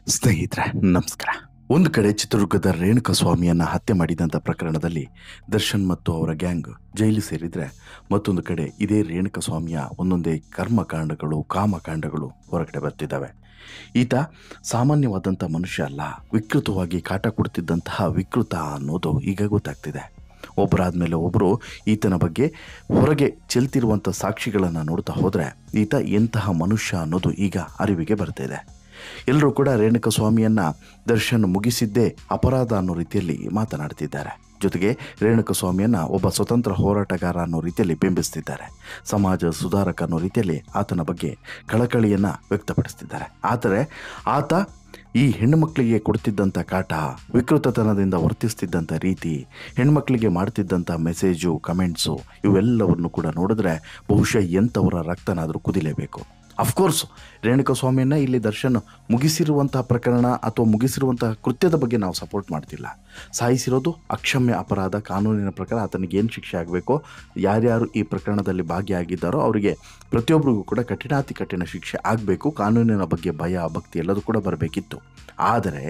ಸ್ನೇಹಿತರೆ ನಮಸ್ಕಾರ. ಒಂದು ಕಡೆ ಚಿತ್ರದುರ್ಗದ ರೇಣುಕಸ್ವಾಮಿಯನ್ನ ಹತ್ಯೆ ಮಾಡಿದಂಥ ಪ್ರಕರಣದಲ್ಲಿ ದರ್ಶನ್ ಮತ್ತು ಅವರ ಗ್ಯಾಂಗ್ ಜೈಲು ಸೇರಿದರೆ, ಮತ್ತೊಂದು ಕಡೆ ಇದೇ ರೇಣುಕಸ್ವಾಮಿಯ ಒಂದೊಂದೇ ಕರ್ಮಕಾಂಡಗಳು ಕಾಮಕಾಂಡಗಳು ಹೊರಗಡೆ ಬರ್ತಿದ್ದಾವೆ. ಈತ ಸಾಮಾನ್ಯವಾದಂಥ ಮನುಷ್ಯ ಅಲ್ಲ, ವಿಕೃತವಾಗಿ ಕಾಟ ಕೊಡ್ತಿದ್ದಂತಹ ವಿಕೃತ ಅನ್ನೋದು ಈಗ ಗೊತ್ತಾಗ್ತಿದೆ. ಒಬ್ಬರಾದ್ಮೇಲೆ ಒಬ್ಬರು ಈತನ ಬಗ್ಗೆ ಹೊರಗೆ ಚೆಲ್ತಿರುವಂಥ ಸಾಕ್ಷಿಗಳನ್ನು ನೋಡ್ತಾ ಹೋದರೆ ಈತ ಎಂತಹ ಮನುಷ್ಯ ಅನ್ನೋದು ಈಗ ಅರಿವಿಗೆ ಬರ್ತಿದೆ. ಎಲ್ಲರೂ ಕೂಡ ರೇಣುಕಸ್ವಾಮಿಯನ್ನ ದರ್ಶನ್ ಮುಗಿಸಿದ್ದೇ ಅಪರಾಧ ಅನ್ನೋ ರೀತಿಯಲ್ಲಿ ಮಾತನಾಡ್ತಿದ್ದಾರೆ. ಜೊತೆಗೆ ರೇಣುಕಸ್ವಾಮಿಯನ್ನ ಒಬ್ಬ ಸ್ವತಂತ್ರ ಹೋರಾಟಗಾರ ಅನ್ನೋ ರೀತಿಯಲ್ಲಿ ಬಿಂಬಿಸ್ತಿದ್ದಾರೆ. ಸಮಾಜ ಸುಧಾರಕ ಅನ್ನೋ ರೀತಿಯಲ್ಲಿ ಆತನ ಬಗ್ಗೆ ಕಳಕಳಿಯನ್ನು ವ್ಯಕ್ತಪಡಿಸ್ತಿದ್ದಾರೆ. ಆದರೆ ಆತ ಈ ಹೆಣ್ಣುಮಕ್ಕಳಿಗೆ ಕೊಡ್ತಿದ್ದಂಥ ಕಾಟ, ವಿಕೃತತನದಿಂದ ವರ್ತಿಸ್ತಿದ್ದಂಥ ರೀತಿ, ಹೆಣ್ಮಕ್ಳಿಗೆ ಮಾಡ್ತಿದ್ದಂಥ ಮೆಸೇಜು, ಕಮೆಂಟ್ಸು ಇವೆಲ್ಲವನ್ನು ಕೂಡ ನೋಡಿದ್ರೆ ಬಹುಶಃ ಎಂಥವರ ರಕ್ತನಾದರೂ ಕುದಿಲೇಬೇಕು. ಅಫ್ಕೋರ್ಸ್ ರೇಣುಕಸ್ವಾಮಿಯನ್ನ ಇಲ್ಲಿ ದರ್ಶನ್ ಮುಗಿಸಿರುವಂತಹ ಪ್ರಕರಣ ಅಥವಾ ಮುಗಿಸಿರುವಂತಹ ಕೃತ್ಯದ ಬಗ್ಗೆ ನಾವು ಸಪೋರ್ಟ್ ಮಾಡ್ತಿಲ್ಲ. ಸಾಯಿಸಿರೋದು ಅಕ್ಷಮ್ಯ ಅಪರಾಧ. ಕಾನೂನಿನ ಪ್ರಕಾರ ಆತನಿಗೆ ಏನು ಶಿಕ್ಷೆ ಆಗಬೇಕೋ, ಯಾರ್ಯಾರು ಈ ಪ್ರಕರಣದಲ್ಲಿ ಭಾಗಿಯಾಗಿದ್ದಾರೋ ಅವರಿಗೆ ಪ್ರತಿಯೊಬ್ಬರಿಗೂ ಕೂಡ ಕಠಿಣಾತಿ ಕಠಿಣ ಶಿಕ್ಷೆ ಆಗಬೇಕು. ಕಾನೂನಿನ ಬಗ್ಗೆ ಭಯ ಭಕ್ತಿ ಎಲ್ಲದೂ ಕೂಡ ಬರಬೇಕಿತ್ತು. ಆದರೆ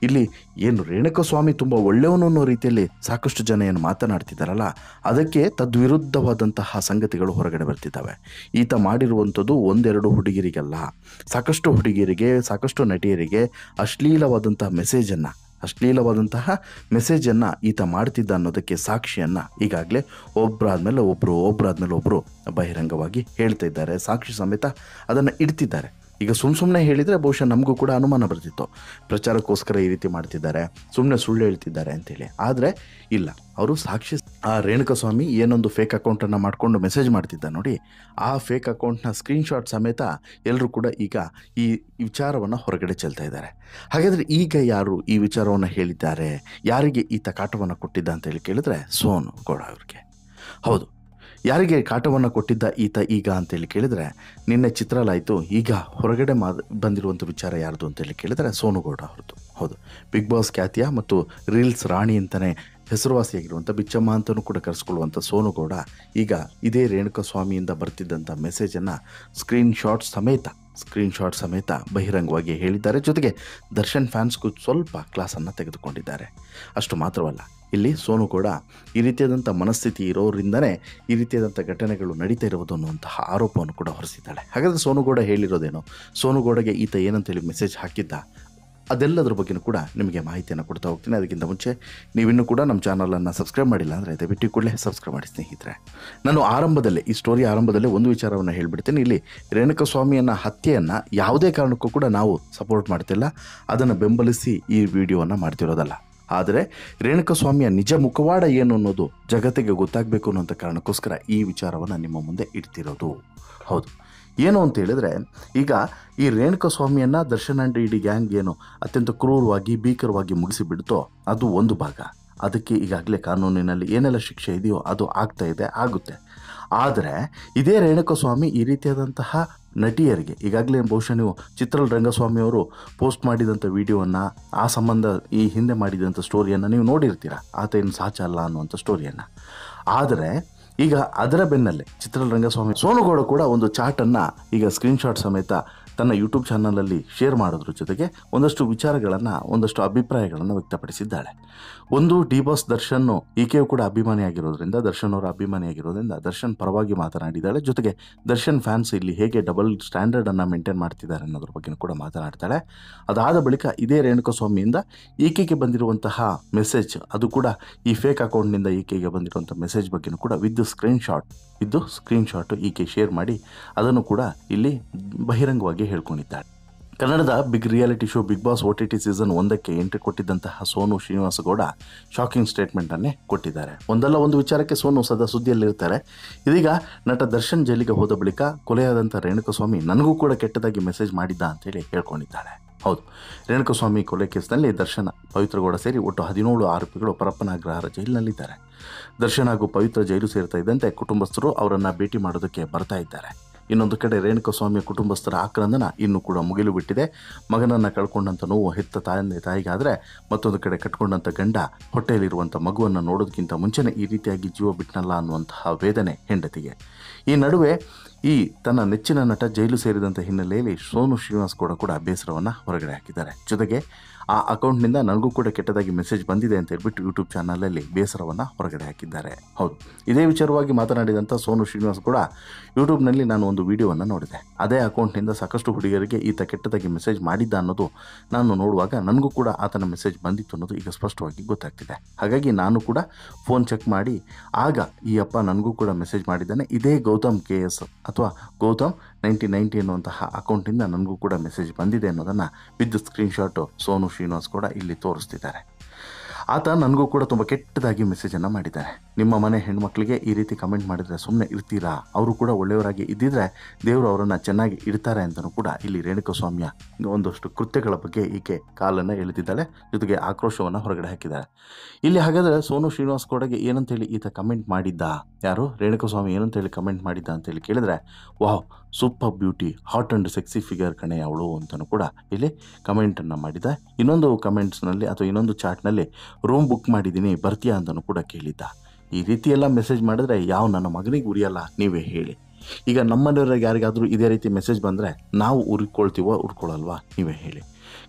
ಇಲ್ಲಿ ಏನು ರೇಣುಕಸ್ವಾಮಿ ತುಂಬ ಒಳ್ಳೆಯವನು ಅನ್ನೋ ರೀತಿಯಲ್ಲಿ ಸಾಕಷ್ಟು ಜನ ಏನು ಮಾತನಾಡ್ತಿದ್ದಾರಲ್ಲ, ಅದಕ್ಕೆ ತದ್ವಿರುದ್ಧವಾದಂತಹ ಸಂಗತಿಗಳು ಹೊರಗಡೆ ಬರ್ತಿದ್ದಾವೆ. ಈತ ಮಾಡಿರುವಂಥದ್ದು ಒಂದೆರಡು ಹುಡುಗಿರಿಗಲ್ಲ, ಸಾಕಷ್ಟು ಹುಡುಗಿಯರಿಗೆ, ಸಾಕಷ್ಟು ನಟಿಯರಿಗೆ ಅಶ್ಲೀಲವಾದಂತಹ ಮೆಸೇಜನ್ನು ಈತ ಮಾಡ್ತಿದ್ದ ಅನ್ನೋದಕ್ಕೆ ಸಾಕ್ಷಿಯನ್ನು ಈಗಾಗಲೇ ಒಬ್ಬರಾದ್ಮೇಲೆ ಒಬ್ಬರು ಬಹಿರಂಗವಾಗಿ ಹೇಳ್ತಾ ಇದ್ದಾರೆ. ಸಾಕ್ಷಿ ಸಮೇತ ಅದನ್ನು ಇಡ್ತಿದ್ದಾರೆ. ಈಗ ಸುಮ್ಮನೆ ಹೇಳಿದರೆ ಬಹುಶಃ ನಮಗೂ ಕೂಡ ಅನುಮಾನ ಬರ್ತಿತ್ತು, ಪ್ರಚಾರಕ್ಕೋಸ್ಕರ ಈ ರೀತಿ ಮಾಡ್ತಿದ್ದಾರೆ, ಸುಮ್ಮನೆ ಸುಳ್ಳು ಹೇಳ್ತಿದ್ದಾರೆ ಅಂತೇಳಿ. ಆದರೆ ಇಲ್ಲ, ಅವರು ಸಾಕ್ಷಿ. ಆ ರೇಣುಕಸ್ವಾಮಿ ಏನೊಂದು ಫೇಕ್ ಅಕೌಂಟನ್ನು ಮಾಡಿಕೊಂಡು ಮೆಸೇಜ್ ಮಾಡ್ತಿದ್ದ ನೋಡಿ, ಆ ಫೇಕ್ ಅಕೌಂಟ್ನ ಸ್ಕ್ರೀನ್ಶಾಟ್ ಸಮೇತ ಎಲ್ಲರೂ ಕೂಡ ಈಗ ಈ ವಿಚಾರವನ್ನು ಹೊರಗಡೆ ಚೆಲ್ತಾ ಇದ್ದಾರೆ. ಹಾಗಾದರೆ ಈಗ ಯಾರು ಈ ವಿಚಾರವನ್ನು ಹೇಳಿದ್ದಾರೆ, ಯಾರಿಗೆ ಈತ ಕಾಟವನ್ನು ಕೊಟ್ಟಿದ್ದ ಅಂತೇಳಿ ಕೇಳಿದ್ರೆ ಸೋನು ಗೌಡ ಅವ್ರಿಗೆ. ಹೌದು, ಯಾರಿಗೆ ಕಾಟವನ್ನು ಕೊಟ್ಟಿದ್ದ ಈತ ಈಗ ಅಂತೇಳಿ ಕೇಳಿದರೆ ನಿನ್ನೆ ಚಿತ್ರಲಾಯಿತು. ಈಗ ಹೊರಗಡೆ ಬಂದಿರುವಂಥ ವಿಚಾರ ಯಾರ್ದು ಅಂತೇಳಿ ಕೇಳಿದರೆ ಸೋನು ಗೌಡ ಅವ್ರದ್ದು. ಹೌದು, ಬಿಗ್ ಬಾಸ್ ಖ್ಯಾತಿಯ ಮತ್ತು ರೀಲ್ಸ್ ರಾಣಿ ಅಂತಲೇ ಹೆಸರುವಾಸಿಯಾಗಿರುವಂಥ ಬಿಚ್ಚಮ್ಮ ಅಂತಲೂ ಕೂಡ ಕರೆಸ್ಕೊಳ್ಳುವಂಥ ಸೋನು ಗೌಡ ಈಗ ಇದೇ ರೇಣುಕಸ್ವಾಮಿಯಿಂದ ಬರ್ತಿದ್ದಂಥ ಮೆಸೇಜನ್ನು ಸ್ಕ್ರೀನ್ಶಾಟ್ ಸಮೇತ ಬಹಿರಂಗವಾಗಿ ಹೇಳಿದ್ದಾರೆ. ಜೊತೆಗೆ ದರ್ಶನ್ ಫ್ಯಾನ್ಸ್ಗೂ ಸ್ವಲ್ಪ ಕ್ಲಾಸನ್ನು ತೆಗೆದುಕೊಂಡಿದ್ದಾರೆ. ಅಷ್ಟು ಮಾತ್ರವಲ್ಲ, ಇಲ್ಲಿ ಸೋನು ಗೌಡ ಈ ರೀತಿಯಾದಂಥ ಮನಸ್ಥಿತಿ ಇರೋರಿಂದನೇ ಈ ರೀತಿಯಾದಂಥ ಘಟನೆಗಳು ನಡೀತಾ ಇರುವುದು ಅನ್ನುವಂತಹ ಆರೋಪವನ್ನು ಕೂಡ ಹೊರಿಸಿದ್ದಾಳೆ. ಹಾಗಾದರೆ ಸೋನು ಗೌಡ ಹೇಳಿರೋದೇನು, ಸೋನು ಗೌಡಗೆ ಈತ ಏನಂತೇಳಿ ಮೆಸೇಜ್ ಹಾಕಿದ್ದ, ಅದೆಲ್ಲದ್ರ ಬಗ್ಗೆಯೂ ಕೂಡ ನಿಮಗೆ ಮಾಹಿತಿಯನ್ನು ಕೊಡ್ತಾ ಹೋಗ್ತೀನಿ. ಅದಕ್ಕಿಂತ ಮುಂಚೆ ನೀವಿನ್ನೂ ಕೂಡ ನಮ್ಮ ಚಾನಲನ್ನು ಸಬ್ಸ್ಕ್ರೈಬ್ ಮಾಡಿಲ್ಲ ಅಂದರೆ ದಯವಿಟ್ಟು ಕೂಡಲೇ ಸಬ್ಸ್ಕ್ರೈಬ್ ಮಾಡಿ ಸ್ನೇಹಿತರೆ. ನಾನು ಈ ಸ್ಟೋರಿ ಆರಂಭದಲ್ಲೇ ಒಂದು ವಿಚಾರವನ್ನು ಹೇಳಿಬಿಡ್ತೀನಿ. ಇಲ್ಲಿ ರೇಣುಕಸ್ವಾಮಿಯನ್ನ ಹತ್ಯೆಯನ್ನು ಯಾವುದೇ ಕಾರಣಕ್ಕೂ ಕೂಡ ನಾವು ಸಪೋರ್ಟ್ ಮಾಡ್ತಿಲ್ಲ, ಅದನ್ನು ಬೆಂಬಲಿಸಿ ಈ ವಿಡಿಯೋವನ್ನು ಮಾಡ್ತಿರೋದಲ್ಲ. ಆದರೆ ರೇಣುಕಸ್ವಾಮಿಯ ನಿಜ ಮುಖವಾಡ ಏನು ಅನ್ನೋದು ಜಗತ್ತಿಗೆ ಗೊತ್ತಾಗಬೇಕು ಅನ್ನೋಂಥ ಕಾರಣಕ್ಕೋಸ್ಕರ ಈ ವಿಚಾರವನ್ನು ನಿಮ್ಮ ಮುಂದೆ ಇಡ್ತಿರೋದು. ಹೌದು, ಏನು ಅಂತ ಹೇಳಿದ್ರೆ, ಈಗ ಈ ರೇಣುಕಸ್ವಾಮಿಯನ್ನು ದರ್ಶನ್ ಆ್ಯಂಡ್ ಇಡೀ ಗ್ಯಾಂಗ್ ಏನು ಅತ್ಯಂತ ಕ್ರೂರವಾಗಿ ಭೀಕರವಾಗಿ ಮುಗಿಸಿಬಿಡ್ತೋ ಅದು ಒಂದು ಭಾಗ. ಅದಕ್ಕೆ ಈಗಾಗಲೇ ಕಾನೂನಿನಲ್ಲಿ ಏನೆಲ್ಲ ಶಿಕ್ಷೆ ಇದೆಯೋ ಅದು ಆಗುತ್ತೆ. ಆದರೆ ಇದೇ ರೇಣುಕಸ್ವಾಮಿ ಈ ರೀತಿಯಾದಂತಹ ನಟಿಯರಿಗೆ ಈಗಾಗಲೇ ಬಹುಶಃ ನೀವು ರಂಗಸ್ವಾಮಿಯವರು ಪೋಸ್ಟ್ ಮಾಡಿದಂಥ ವಿಡಿಯೋವನ್ನು, ಆ ಸಂಬಂಧ ಈ ಹಿಂದೆ ಮಾಡಿದಂಥ ಸ್ಟೋರಿಯನ್ನು ನೀವು ನೋಡಿರ್ತೀರ, ಆತ ಏನು ಸಾಚ ಅಲ್ಲ ಅನ್ನುವಂಥ ಸ್ಟೋರಿಯನ್ನು. ಆದರೆ ಈಗ ಅದರ ಬೆನ್ನಲ್ಲೇ ರಂಗಸ್ವಾಮಿ ಸೋನು ಗೌಡ ಕೂಡ ಒಂದು ಚಾಟನ್ನು ಈಗ ಸ್ಕ್ರೀನ್ಶಾಟ್ ಸಮೇತ ತನ್ನ ಯೂಟ್ಯೂಬ್ ಚಾನಲಲ್ಲಿ ಶೇರ್ ಮಾಡೋದ್ರ ಜೊತೆಗೆ ಒಂದಷ್ಟು ಅಭಿಪ್ರಾಯಗಳನ್ನು ವ್ಯಕ್ತಪಡಿಸಿದ್ದಾಳೆ. ಒಂದು ಡಿ ಬಾಸ್ ದರ್ಶನ್, ಈಕೆಯೂ ಕೂಡ ದರ್ಶನ್ ಅವರ ಅಭಿಮಾನಿಯಾಗಿರೋದ್ರಿಂದ ದರ್ಶನ್ ಪರವಾಗಿ ಮಾತನಾಡಿದ್ದಾಳೆ. ಜೊತೆಗೆ ದರ್ಶನ್ ಫ್ಯಾನ್ಸ್ ಇಲ್ಲಿ ಹೇಗೆ ಡಬಲ್ ಸ್ಟ್ಯಾಂಡರ್ಡನ್ನು ಮೇಂಟೈನ್ ಮಾಡ್ತಿದ್ದಾರೆ ಅನ್ನೋದ್ರ ಬಗ್ಗೆ ಕೂಡ ಮಾತನಾಡ್ತಾಳೆ. ಅದಾದ ಬಳಿಕ ಇದೇ ರೇಣುಕಸ್ವಾಮಿಯಿಂದ ಈಕೆಗೆ ಬಂದಿರುವಂತಹ ಮೆಸೇಜ್, ಅದು ಕೂಡ ಈ ಫೇಕ್ ಅಕೌಂಟ್ನಿಂದ ಈಕೆಗೆ ಬಂದಿರುವಂಥ ಮೆಸೇಜ್ ಬಗ್ಗೆಯೂ ಕೂಡ ವಿತ್ ಸ್ಕ್ರೀನ್ಶಾಟ್ ಈಕೆ ಶೇರ್ ಮಾಡಿ ಅದನ್ನು ಕೂಡ ಇಲ್ಲಿ ಬಹಿರಂಗವಾಗಿ ಹೇಳ್ಕೊಂಡಿದ್ದಾಳೆ. ಕನ್ನಡದ big reality show Bigg Boss OTT season 1ಕ್ಕೆ ಎಂಟ್ರಿ ಕೊಟ್ಟಿದ್ದಂತಹ ಸೋನು ಶ್ರೀನಿವಾಸ ಗೌಡ ಶಾಕಿಂಗ್ ಸ್ಟೇಟ್ಮೆಂಟನ್ನೇ ಕೊಟ್ಟಿದ್ದಾರೆ. ಒಂದು ವಿಚಾರಕ್ಕೆ ಸೋನು ಸದಾ ಸುದ್ದಿಯಲ್ಲಿರ್ತಾರೆ. ಇದೀಗ ನಟ ದರ್ಶನ್ ಜೈಲಿಗೆ ಹೋದ ಬಳಿಕ ಕೊಲೆಯಾದಂಥ ರೇಣುಕಸ್ವಾಮಿ ನನಗೂ ಕೂಡ ಕೆಟ್ಟದಾಗಿ ಮೆಸೇಜ್ ಮಾಡಿದ್ದ ಅಂತೇಳಿ ಹೇಳ್ಕೊಂಡಿದ್ದಾಳೆ. ಹೌದು, ರೇಣುಕಸ್ವಾಮಿ ಕೊಲೆ ಕೇಸ್ನಲ್ಲಿ ದರ್ಶನ್, ಪವಿತ್ರ ಗೌಡ ಸೇರಿ ಒಟ್ಟು 17 ಆರೋಪಿಗಳು ಪರಪ್ಪನ ಅಗ್ರಹಾರ ಜೈಲಿನಲ್ಲಿದ್ದಾರೆ. ದರ್ಶನ್ ಹಾಗೂ ಪವಿತ್ರ ಜೈಲು ಸೇರ್ತಾ ಇದ್ದಂತೆ ಕುಟುಂಬಸ್ಥರು ಅವರನ್ನು ಭೇಟಿ ಮಾಡೋದಕ್ಕೆ ಬರ್ತಾ ಇದ್ದಾರೆ. ಇನ್ನೊಂದು ಕಡೆ ರೇಣುಕಸ್ವಾಮಿಯ ಕುಟುಂಬಸ್ಥರ ಆಕ್ರಂದನ ಇನ್ನೂ ಕೂಡ ಮುಗಿಲು ಬಿಟ್ಟಿದೆ. ಮಗನನ್ನು ಕಳ್ಕೊಂಡಂಥ ನೋವು ಹೆತ್ತ ತಾಯಿಗಾದರೆ, ಮತ್ತೊಂದು ಕಡೆ ಕಟ್ಕೊಂಡಂಥ ಗಂಡ ಹೊಟ್ಟೆಯಲ್ಲಿರುವಂಥ ಮಗುವನ್ನು ನೋಡೋದಕ್ಕಿಂತ ಮುಂಚೆನೇ ಈ ರೀತಿಯಾಗಿ ಜೀವ ಬಿಟ್ಟನಲ್ಲ ಅನ್ನುವಂತಹ ವೇದನೆ ಹೆಂಡತಿಗೆ. ಈ ನಡುವೆ ಈ ತನ್ನ ನೆಚ್ಚಿನ ನಟ ಜೈಲು ಸೇರಿದಂಥ ಹಿನ್ನೆಲೆಯಲ್ಲಿ ಸೋನು ಶ್ರೀನಿವಾಸ್ ಕೂಡ ಬೇಸರವನ್ನು ಹೊರಗಡೆ ಹಾಕಿದ್ದಾರೆ. ಜೊತೆಗೆ ಆ ಅಕೌಂಟ್ನಿಂದ ನನಗೂ ಕೂಡ ಕೆಟ್ಟದಾಗಿ ಮೆಸೇಜ್ ಬಂದಿದೆ ಅಂತ ಹೇಳ್ಬಿಟ್ಟು ಯೂಟ್ಯೂಬ್ ಚಾನಲಲ್ಲಿ ಬೇಸರವನ್ನು ಹೊರಗಡೆ ಹಾಕಿದ್ದಾರೆ. ಹೌದು, ಇದೇ ವಿಚಾರವಾಗಿ ಮಾತನಾಡಿದಂಥ ಸೋನು ಶ್ರೀನಿವಾಸ್ ಕೂಡ ಯೂಟ್ಯೂಬ್ನಲ್ಲಿ ನಾನು ಒಂದು ವಿಡಿಯೋವನ್ನು ನೋಡಿದೆ. ಅದೇ ಅಕೌಂಟ್ನಿಂದ ಸಾಕಷ್ಟು ಹುಡುಗಿಯರಿಗೆ ಈತ ಕೆಟ್ಟದಾಗಿ ಮೆಸೇಜ್ ಮಾಡಿದ್ದ ಅನ್ನೋದು ನಾನು ನೋಡುವಾಗ ನನಗೂ ಕೂಡ ಆತನ ಮೆಸೇಜ್ ಬಂದಿತ್ತು ಅನ್ನೋದು ಈಗ ಸ್ಪಷ್ಟವಾಗಿ ಗೊತ್ತಾಗ್ತಿದೆ. ಹಾಗಾಗಿ ನಾನು ಕೂಡ ಫೋನ್ ಚೆಕ್ ಮಾಡಿ ಆಗ ಈ ಅಪ್ಪ ನನಗೂ ಕೂಡ ಮೆಸೇಜ್ ಮಾಡಿದ್ದಾನೆ. ಇದೇ ಗೌತಮ್ KS ಅಥವಾ ಗೌತಮ್ 1990 ಅನ್ನುವಂತಹ ಅಕೌಂಟಿಂದ ನನಗೂ ಕೂಡ ಮೆಸೇಜ್ ಬಂದಿದೆ ಅನ್ನೋದನ್ನು ವಿತ್ ಸ್ಕ್ರೀನ್ಶಾಟು ಸೋನು ಶ್ರೀನಿವಾಸ್ ಕೂಡ ಇಲ್ಲಿ ತೋರಿಸ್ತಿದ್ದಾರೆ. ಆತ ನನಗೂ ಕೂಡ ತುಂಬ ಕೆಟ್ಟದಾಗಿ ಮೆಸೇಜನ್ನು ಮಾಡಿದ್ದಾರೆ. ನಿಮ್ಮ ಮನೆ ಹೆಣ್ಮಕ್ಳಿಗೆ ಈ ರೀತಿ ಕಮೆಂಟ್ ಮಾಡಿದರೆ ಸುಮ್ಮನೆ ಇರ್ತೀರಾ? ಅವರು ಕೂಡ ಒಳ್ಳೆಯವರಾಗಿ ಇದ್ದಿದ್ರೆ ದೇವರು ಅವರನ್ನು ಚೆನ್ನಾಗಿ ಇಡ್ತಾರೆ ಅಂತಲೂ ಕೂಡ ಇಲ್ಲಿ ರೇಣುಕಾಸ್ವಾಮಿಯ ಒಂದಷ್ಟು ಕೃತ್ಯಗಳ ಬಗ್ಗೆ ಈಕೆ ಕಾಲನ್ನು ಎಳೆದಿದ್ದಾಳೆ. ಜೊತೆಗೆ ಆಕ್ರೋಶವನ್ನು ಹೊರಗಡೆ ಹಾಕಿದ್ದಾರೆ. ಇಲ್ಲಿ ಹಾಗಾದರೆ ಸೋನು ಶ್ರೀನಿವಾಸ್ ಕೂಡಗೆ ಏನಂತೇಳಿ ಈತ ಕಮೆಂಟ್ ಮಾಡಿದ್ದ, ಯಾರು ರೇಣುಕಾಸ್ವಾಮಿ ಏನಂತೇಳಿ ಕಮೆಂಟ್ ಮಾಡಿದ್ದ ಅಂತೇಳಿ ಕೇಳಿದರೆ, wow super beauty, hot and sexy figure ಕಣೆ ಅವಳು ಅಂತಲೂ ಕೂಡ ಇಲ್ಲಿ ಕಮೆಂಟನ್ನು ಮಾಡಿದ್ದ. ಇನ್ನೊಂದು ಕಮೆಂಟ್ಸ್ನಲ್ಲಿ ಅಥವಾ ಇನ್ನೊಂದು ಚಾಟ್ನಲ್ಲಿ ರೂಮ್ ಬುಕ್ ಮಾಡಿದ್ದೀನಿ ಬರ್ತೀಯಾ ಅಂತಲೂ ಕೂಡ ಕೇಳಿದ್ದ. ಈ ರೀತಿಯೆಲ್ಲ ಮೆಸೇಜ್ ಮಾಡಿದ್ರೆ ಯಾವ ನನ್ನ ಮಗನಿಗೆ ಉರಿಯಲ್ಲ ನೀವೇ ಹೇಳಿ? ಈಗ ನಮ್ಮನೆಯವ್ರಿಗೆ ಯಾರಿಗಾದರೂ ಇದೇ ರೀತಿ ಮೆಸೇಜ್ ಬಂದರೆ ನಾವು ಉರ್ಕೊಳ್ತೀವೋ ಉರ್ಕೊಳ್ಳಲ್ವಾ ನೀವೇ ಹೇಳಿ?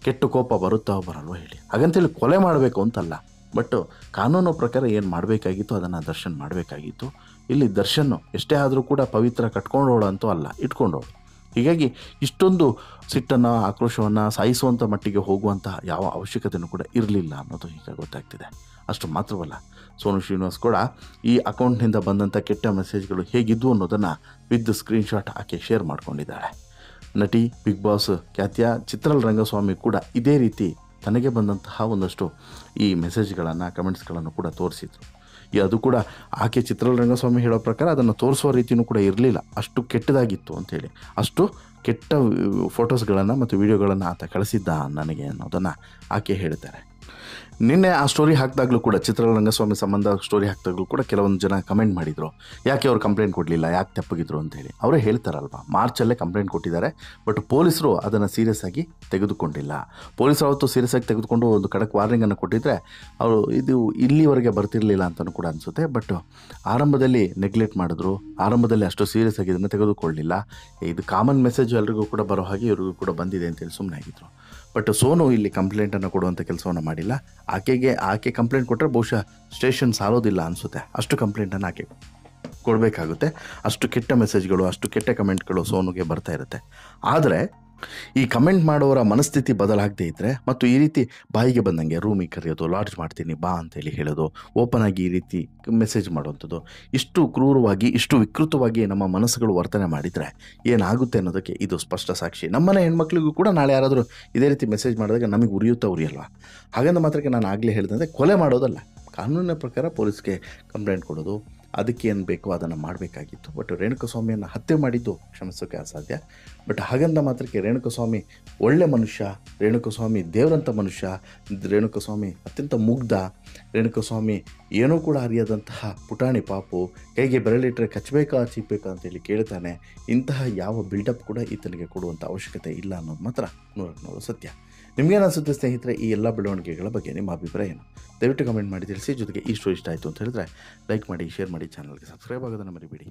ಕೆಟ್ಟ ಕೋಪ ಬರುತ್ತಾ ಬರಲ್ವ ಹೇಳಿ? ಹಾಗಂತೇಳಿ ಕೊಲೆ ಮಾಡಬೇಕು ಅಂತಲ್ಲ, ಬಟ್ ಕಾನೂನು ಪ್ರಕಾರ ಏನು ಮಾಡಬೇಕಾಗಿತ್ತು ಅದನ್ನು ದರ್ಶನ್ ಮಾಡಬೇಕಾಗಿತ್ತು. ಇಲ್ಲಿ ದರ್ಶನ್ ಎಷ್ಟೇ ಆದರೂ ಕೂಡ ಪವಿತ್ರ ಕಟ್ಕೊಂಡೋಳು ಅಂತೂ ಅಲ್ಲ, ಇಟ್ಕೊಂಡೋಳು. ಹೀಗಾಗಿ ಇಷ್ಟೊಂದು ಸಿಟ್ಟನ್ನು ಆಕ್ರೋಶವನ್ನು ಸಾಯಿಸುವಂಥ ಮಟ್ಟಿಗೆ ಹೋಗುವಂಥ ಯಾವ ಅವಶ್ಯಕತೆಯೂ ಕೂಡ ಇರಲಿಲ್ಲ ಅನ್ನೋದು ಈಗ ಗೊತ್ತಾಗ್ತಿದೆ. ಅಷ್ಟು ಮಾತ್ರವಲ್ಲ, ಸೋನು ಶ್ರೀನಿವಾಸ್ ಕೂಡ ಈ ಅಕೌಂಟ್ನಿಂದ ಬಂದಂಥ ಕೆಟ್ಟ ಮೆಸೇಜ್ಗಳು ಹೇಗಿದ್ವು ಅನ್ನೋದನ್ನು ವಿತ್ ಸ್ಕ್ರೀನ್ಶಾಟ್ ಆಕೆ ಶೇರ್ ಮಾಡ್ಕೊಂಡಿದ್ದಾಳೆ. ನಟಿ, ಬಿಗ್ ಬಾಸ್ ಖ್ಯಾತಿಯ ಚಿತ್ರಲ್ ರಂಗಸ್ವಾಮಿ ಕೂಡ ಇದೇ ರೀತಿ ತನಗೆ ಬಂದಂತಹ ಒಂದಷ್ಟು ಈ ಮೆಸೇಜ್ಗಳನ್ನು ಕಮೆಂಟ್ಸ್ಗಳನ್ನು ಕೂಡ ತೋರಿಸಿದ್ರು. ಅದು ಕೂಡ ಆಕೆ ಚಿತ್ರಲ್ ರಂಗಸ್ವಾಮಿ ಹೇಳೋ ಪ್ರಕಾರ ಅದನ್ನು ತೋರಿಸುವ ರೀತಿಯೂ ಕೂಡ ಇರಲಿಲ್ಲ, ಅಷ್ಟು ಕೆಟ್ಟದಾಗಿತ್ತು ಅಂಥೇಳಿ. ಅಷ್ಟು ಕೆಟ್ಟ ಫೋಟೋಸ್ಗಳನ್ನು ಮತ್ತು ವಿಡಿಯೋಗಳನ್ನು ಆತ ಕಳಿಸಿದ್ದ ನನಗೆ ಅನ್ನೋದನ್ನು ಆಕೆ ಹೇಳ್ತಾರೆ. ನಿನ್ನೆ ಆ ಸ್ಟೋರಿ ಹಾಕಿದಾಗಲೂ ಕೂಡ ಚಿತ್ರಲ್ ರಂಗಸ್ವಾಮಿ ಸಂಬಂಧ ಸ್ಟೋರಿ ಹಾಕಿದಾಗಲೂ ಕೂಡ ಕೆಲವೊಂದು ಜನ ಕಮೆಂಟ್ ಮಾಡಿದರು, ಯಾಕೆ ಅವ್ರು ಕಂಪ್ಲೇಂಟ್ ಕೊಡಲಿಲ್ಲ, ಯಾಕೆ ತೆಪ್ಪಗಿದ್ರು ಅಂತೇಳಿ. ಅವರೇ ಹೇಳ್ತಾರಲ್ವ, ಮಾರ್ಚಲ್ಲೇ ಕಂಪ್ಲೇಂಟ್ ಕೊಟ್ಟಿದ್ದಾರೆ, ಬಟ್ ಪೊಲೀಸರು ಅದನ್ನು ಸೀರಿಯಸ್ ಆಗಿ ತೆಗೆದುಕೊಂಡಿಲ್ಲ. ಪೊಲೀಸರು ಅವತ್ತು ಸೀರಿಯಸ್ ಆಗಿ ತೆಗೆದುಕೊಂಡು ಒಂದು ಖಡಕ್ ವಾರ್ನಿಂಗನ್ನು ಕೊಟ್ಟಿದ್ದರೆ ಅವರು ಇದು ಇಲ್ಲಿವರೆಗೆ ಬರ್ತಿರಲಿಲ್ಲ ಅಂತಲೂ ಕೂಡ ಅನಿಸುತ್ತೆ. ಬಟ್ ಆರಂಭದಲ್ಲಿ ನೆಗ್ಲೆಕ್ಟ್ ಮಾಡಿದ್ರು, ಆರಂಭದಲ್ಲಿ ಅಷ್ಟು ಸೀರಿಯಸ್ ಆಗಿ ಇದನ್ನು ತೆಗೆದುಕೊಳ್ಳಲಿಲ್ಲ. ಇದು ಕಾಮನ್ ಮೆಸೇಜು ಎಲ್ರಿಗೂ ಕೂಡ ಬರೋ ಹಾಗೆ ಇವ್ರಿಗೂ ಕೂಡ ಬಂದಿದೆ ಅಂತೇಳಿ ಸುಮ್ಮನೆ ಆಗಿದ್ರು. ಬಟ್ ಸೋನು ಇಲ್ಲಿ ಕಂಪ್ಲೇಂಟನ್ನು ಕೊಡುವಂಥ ಕೆಲಸವನ್ನು ಮಾಡಿಲ್ಲ. ಆಕೆ ಕಂಪ್ಲೇಂಟ್ ಕೊಟ್ಟರೆ ಬಹುಶಃ ಸ್ಟೇಷನ್ ಸಾಲೋದಿಲ್ಲ ಅನಿಸುತ್ತೆ, ಅಷ್ಟು ಕಂಪ್ಲೇಂಟನ್ನು ಆಕೆ ಕೊಡಬೇಕಾಗುತ್ತೆ. ಅಷ್ಟು ಕೆಟ್ಟ ಮೆಸೇಜ್ಗಳು, ಅಷ್ಟು ಕೆಟ್ಟ ಕಮೆಂಟ್ಗಳು ಸೋನುಗೆ ಬರ್ತಾ ಇರುತ್ತೆ. ಆದರೆ ಈ ಕಮೆಂಟ್ ಮಾಡೋರ ಮನಸ್ಥಿತಿ ಬದಲಾಗದೇ ಇದ್ದರೆ ಮತ್ತು ಈ ರೀತಿ ಬಾಯಿಗೆ ಬಂದಂಗೆ ರೂಮಿಗೆ ಕರೆಯೋದು, ಲಾಡ್ಜ್ ಮಾಡ್ತೀನಿ ಬಾ ಅಂತೇಳಿ ಹೇಳೋದು, ಓಪನ್ ಆಗಿ ಈ ರೀತಿ ಮೆಸೇಜ್ ಮಾಡುವಂಥದ್ದು, ಇಷ್ಟು ಕ್ರೂರವಾಗಿ ಇಷ್ಟು ವಿಕೃತವಾಗಿ ನಮ್ಮ ಮನಸ್ಸುಗಳು ವರ್ತನೆ ಮಾಡಿದರೆ ಏನಾಗುತ್ತೆ ಅನ್ನೋದಕ್ಕೆ ಇದು ಸ್ಪಷ್ಟ ಸಾಕ್ಷಿ. ನಮ್ಮನೆ ಹೆಣ್ಮಕ್ಳಿಗೂ ಕೂಡ ನಾಳೆ ಯಾರಾದರೂ ಇದೇ ರೀತಿ ಮೆಸೇಜ್ ಮಾಡಿದಾಗ ನಮಗೆ ಉರಿಯಲ್ವಾ? ಹಾಗಂದ ಮಾತ್ರಕ್ಕೆ ನಾನು ಆಗಲೇ ಹೇಳಿದಂತೆ ಕೊಲೆ ಮಾಡೋದಲ್ಲ, ಕಾನೂನಿನ ಪ್ರಕಾರ ಪೊಲೀಸ್ಗೆ ಕಂಪ್ಲೇಂಟ್ ಕೊಡೋದು, ಅದಕ್ಕೆ ಏನು ಬೇಕೋ ಅದನ್ನು ಮಾಡಬೇಕಾಗಿತ್ತು. ಬಟ್ ರೇಣುಕಾಸ್ವಾಮಿಯನ್ನು ಹತ್ಯೆ ಮಾಡಿದ್ದು ಕ್ಷಮಿಸೋಕ್ಕೆ ಅಸಾಧ್ಯ. ಬಟ್ ಹಾಗಂದ ಮಾತ್ರಕ್ಕೆ ರೇಣುಕಾಸ್ವಾಮಿ ಒಳ್ಳೆ ಮನುಷ್ಯ, ರೇಣುಕಾಸ್ವಾಮಿ ದೇವರಂಥ ಮನುಷ್ಯ, ರೇಣುಕಾಸ್ವಾಮಿ ಅತ್ಯಂತ ಮುಗ್ಧ, ರೇಣುಕಾಸ್ವಾಮಿ ಏನೂ ಕೂಡ ಅರಿಯದಂತಹ ಪುಟಾಣಿ ಪಾಪು, ಕೈಗೆ ಬೆರಳಿಟ್ಟರೆ ಕಚ್ಚಬೇಕಾ ಚೀಪಬೇಕಾ ಅಂತೇಳಿ ಕೇಳ್ತಾನೆ. ಇಂತಹ ಯಾವ ಬಿಲ್ಡಪ್ ಕೂಡ ಈತನಿಗೆ ಕೊಡುವಂಥ ಅವಶ್ಯಕತೆ ಇಲ್ಲ ಅನ್ನೋದು ಮಾತ್ರ 100% ಸತ್ಯ. ನಿಮಗೇನು ಅನಿಸುತ್ತೆ ಸ್ನೇಹಿತರೆ ಈ ಎಲ್ಲ ಬೆಳವಣಿಗೆಗಳ ಬಗ್ಗೆ ನಿಮ್ಮ ಅಭಿಪ್ರಾಯ ಏನು? ದಯವಿಟ್ಟು ಕಮೆಂಟ್ ಮಾಡಿ ತಿಳಿಸಿ. ಜೊತೆಗೆ ಈ ಸ್ಟೋರಿ ಇಷ್ಟ ಆಯಿತು ಅಂತ ಹೇಳಿದ್ರೆ ಲೈಕ್ ಮಾಡಿ, ಶೇರ್ ಮಾಡಿ, ಚಾನಲ್ಗೆ ಸಬ್ಸ್ಕ್ರೈಬ್ ಆಗೋದನ್ನು ಮರಿಬೇಡಿ.